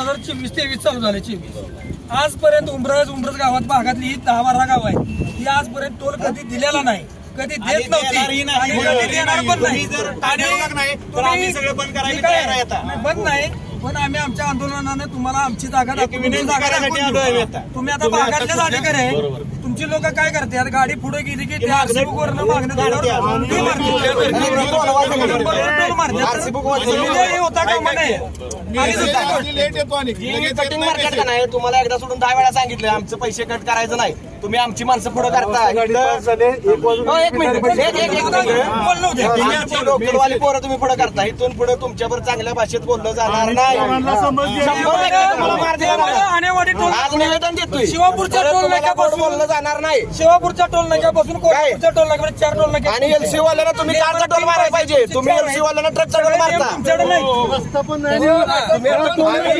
2024-23 चालू झाले 24. आजपर्यंत उमरज गावात भागातली ही 10-12 गाव आहे, ही आजपर्यंत टोल कधी दिलेला नाही, कधी देत नव्हती आणि कधी देणार पण नाही. बंद नाही, पण आम्ही आमच्या आंदोलनाने तुम्हाला आमची जागा तुम्ही आता भागातलेच अधिकारी आहे. तुमची लोक काय करतात, गाडी पुढे गेली की त्या आरसी बुक वरनं मागणी होता का नाही. तुम्हाला एकदा सोडून 10 वेळा सांगितलं आमचं पैसे कट करायचं नाही, तुम्ही आमची माणसं पुढे करता. लोकलवाली पोरं तुम्ही पुढे करता, इथून पुढे तुमच्यावर चांगल्या भाषेत बोललं जाणार नाही. आज निवेदन देतोय, शिवापूरच्या टोल नाक्यापासून बोललं जाणार नाही. शिवापूरच्या टोल नाक्यापासून कोल्हापूरच्या टोल नाक्यापर्यंत 4 टोल नाके आणि एलसी वाल्याला तुम्ही कारचा टोल मारायला पाहिजे, तुम्ही एलसी वाल्याला ट्रकचा टोल मारता. तुमच्याकडे नाही.